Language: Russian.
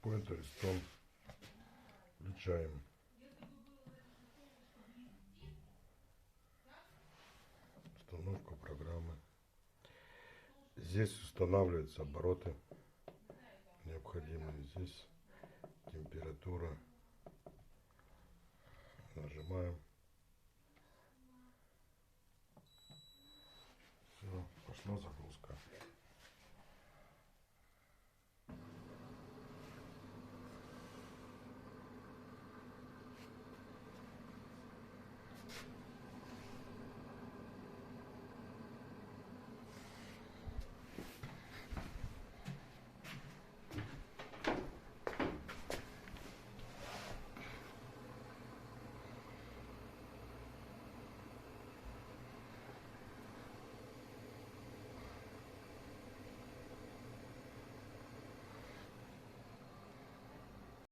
какой-то Ристон. Включаем. Установка программы. Здесь устанавливаются обороты необходимые. Здесь температура. Нажимаем. Все, пошло.